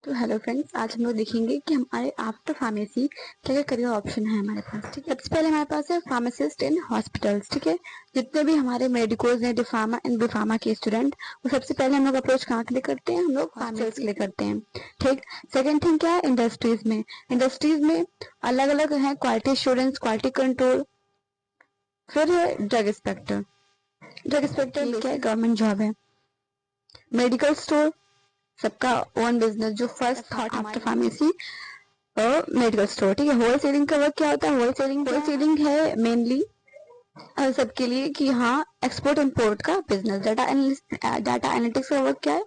तो hello friends, आज हम लोग देखेंगे कि हमारे आफ्टर फार्मेसी क्या क्या करियर ऑप्शन है हमारे पास। ठीक है, सबसे पहले हमारे पास है फार्मासिस्ट इन हॉस्पिटल्स। ठीक है, जितने भी हमारे मेडिकोज हैं, डिफार्मा एंड बीफार्मा के स्टूडेंट, वो सबसे पहले हम लोग अप्रोच कहाँ के लिए करते हैं? हम लोग हॉस्पिटल्स के लिए करते हैं। ठीक, सेकेंड थिंग क्या है? इंडस्ट्रीज में। इंडस्ट्रीज में अलग अलग है, क्वालिटी एश्योरेंस, क्वालिटी कंट्रोल, फिर है ड्रग इंस्पेक्टर। ड्रग इंस्पेक्टर क्या है? गवर्नमेंट जॉब है। मेडिकल स्टोर, सबका ओन बिजनेस, जो first thought after pharmacy medical store. ठीक है, होल सेलिंग का वर्क क्या होता है? होल सेलिंग है मेनली सबके लिए कि हाँ, एक्सपोर्ट इंपोर्ट का बिजनेस। डाटा एनालिटिक्स का वर्क क्या है?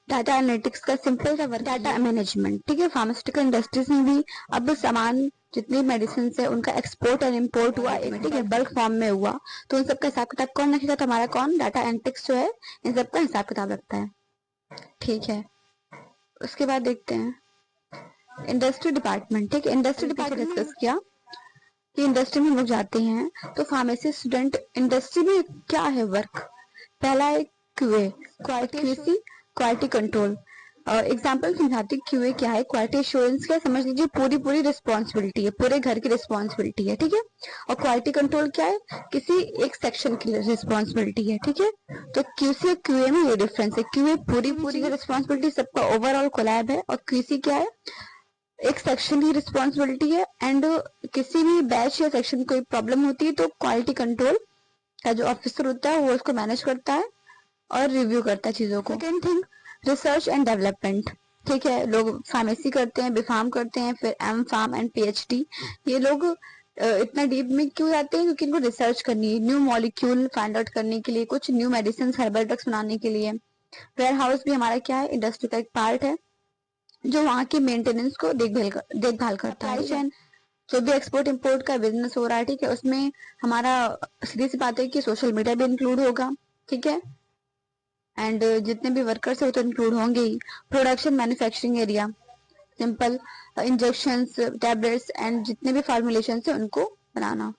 डाटा एनालिटिक्स का सिंपल सा वर्क, डाटा मैनेजमेंट। ठीक है, फार्मास्यूटिकल इंडस्ट्रीज में भी अब सामान, जितनी मेडिसिन है उनका एक्सपोर्ट और इम्पोर्ट हुआ, ठीक है, बल्क फॉर्म में हुआ, तो उन सबका हिसाब किताब कौन रखेगा? तो हमारा कौन? डाटा एनालिटिक्स जो है इन सबका हिसाब किताब रखता है। ठीक है, उसके बाद देखते हैं इंडस्ट्री डिपार्टमेंट। ठीक है, इंडस्ट्री डिपार्टमेंट डिस्कस किया कि इंडस्ट्री में हम लोग जाते हैं तो फार्मेसी स्टूडेंट इंडस्ट्री में क्या है वर्क? पहला है QA, quality, quality control. Example समझाती हूँ, क्यूए क्या है? क्वालिटी एश्योरेंस क्या? समझ लीजिए पूरी रिस्पॉन्सिबिलिटी है, पूरे घर की रिस्पॉन्सिबिलिटी है। ठीक है, और क्वालिटी कंट्रोल क्या है? किसी एक सेक्शन की रिस्पॉन्सिबिलिटी है। ठीक है, तो क्यूसी और क्यूए में ये डिफरेंस है। क्यूए पूरी रिस्पॉन्सिबिलिटी, सबका ओवरऑल कोलैब है, और क्यूसी क्या है? एक सेक्शन की रिस्पॉन्सिबिलिटी है, एंड किसी भी बैच या सेक्शन कोई प्रॉब्लम होती है तो क्वालिटी कंट्रोल का जो ऑफिसर होता है वो उसको मैनेज करता है और रिव्यू करता है चीजों को। Second thing, research and development. ठीक है, लोग फार्मेसी करते हैं, बीफार्म करते हैं, फिर एम फार्म एंड पीएचडी। ये लोग इतना डीप में क्यों जाते हैं? क्योंकि इनको रिसर्च करनी है, न्यू मॉलिक्यूल फाइंड आउट करने के लिए, कुछ न्यू मेडिसिन, हर्बल ड्रग्स बनाने के लिए। वेयर हाउस भी हमारा क्या है? इंडस्ट्री का एक पार्ट है, जो वहाँ के मेंटेनेंस को देखभाल करता है। चैन, जो भी एक्सपोर्ट इंपोर्ट का बिजनेस हो रहा है, ठीक है, उसमें हमारा सीधी सी बात है कि सोशल मीडिया भी इंक्लूड होगा। ठीक है, एंड जितने भी वर्कर्स है वो तो इंक्लूड होंगे ही। Production manufacturing area, simple injections, tablets and जितने भी फॉर्मुलेशन है उनको बनाना।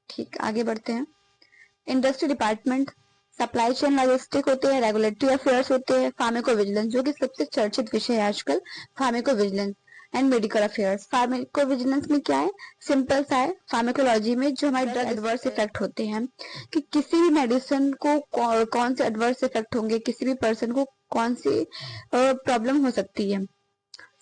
ठीक, आगे बढ़ते हैं। Industry department, supply chain logistic होते हैं, रेगुलेटरी अफेयर्स होते हैं, फार्मेको विजिलेंस, जो कि सबसे चर्चित विषय है आजकल, pharmaco vigilance and medical affairs. Pharmaco vigilance में क्या है? सिंपल सा है, फार्मेकोलॉजी में जो हमारे ड्रग एडवर्स इफेक्ट होते हैं, कि किसी भी मेडिसिन को कौन से एडवर्स इफेक्ट होंगे, किसी भी पर्सन को कौन सी प्रॉब्लम हो सकती है।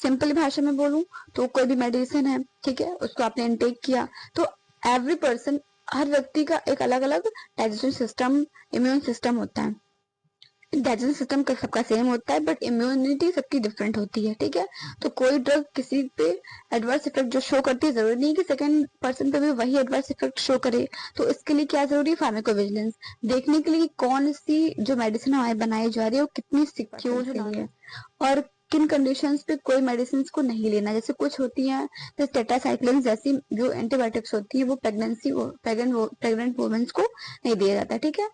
सिंपल भाषा में बोलूं तो कोई भी मेडिसिन है, ठीक है, उसको आपने इनटेक किया, तो एवरी पर्सन, हर व्यक्ति का एक अलग अलग डाइजेशन सिस्टम, इम्यून सिस्टम होता है। डाइजेशन सिस्टम का सबका सेम होता है, बट इम्यूनिटी सबकी डिफरेंट होती है। ठीक है, तो कोई ड्रग किसी पे एडवर्स इफेक्ट जो शो करती है, जरूरी नहीं कि सेकंड पर्सन पे भी वही एडवर्स इफेक्ट शो करे। तो इसके लिए क्या जरूरी है? फार्माकोविजिलेंस, देखने के लिए कौन सी जो मेडिसिन हमारी बनाई जा रही है वो कितनी सिक्योर है, और किन कंडीशंस पे कोई मेडिसिन को नहीं लेना। जैसे कुछ होती है, जैसे टेट्रासाइक्लिन जैसी जो एंटीबायोटिक्स होती है, वो प्रेग्नेंट वुमेन्स को नहीं दिया जाता। ठीक है,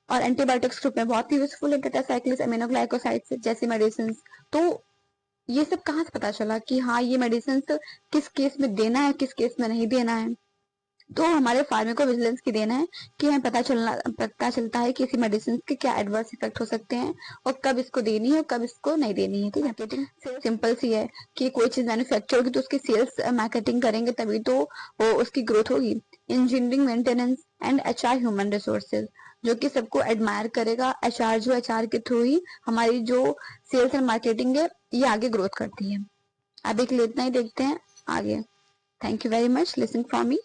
और एंटीबायोटिक्स ग्रुप में बहुत ही यूजफुल है टेट्रासाइक्लिन, अमीनोग्लाइकोसाइड्स जैसी मेडिसिन। तो ये सब कहाँ से पता चला कि हाँ, ये मेडिसिन किस केस में देना है, किस केस में नहीं देना है? तो हमारे फार्मेको विजिलेंस की देना है कि हमें पता चलता है कि इसी मेडिसिन के क्या एडवर्स इफेक्ट हो सकते हैं, और कब इसको देनी है और कब इसको नहीं देनी है। ठीक है, मार्केटिंग सिंपल सी है कि कोई चीज मैन्युफैक्चर होगी तो उसकी सेल्स मार्केटिंग करेंगे, तभी तो वो उसकी ग्रोथ होगी। Engineering, maintenance and HR, human resources, जो कि सबको एडमायर करेगा। एचआर जो, एचआर के थ्रू ही हमारी जो सेल्स एंड मार्केटिंग है ये आगे ग्रोथ करती है। अभी के लिए इतना ही, देखते हैं आगे। Thank you very much listening from me.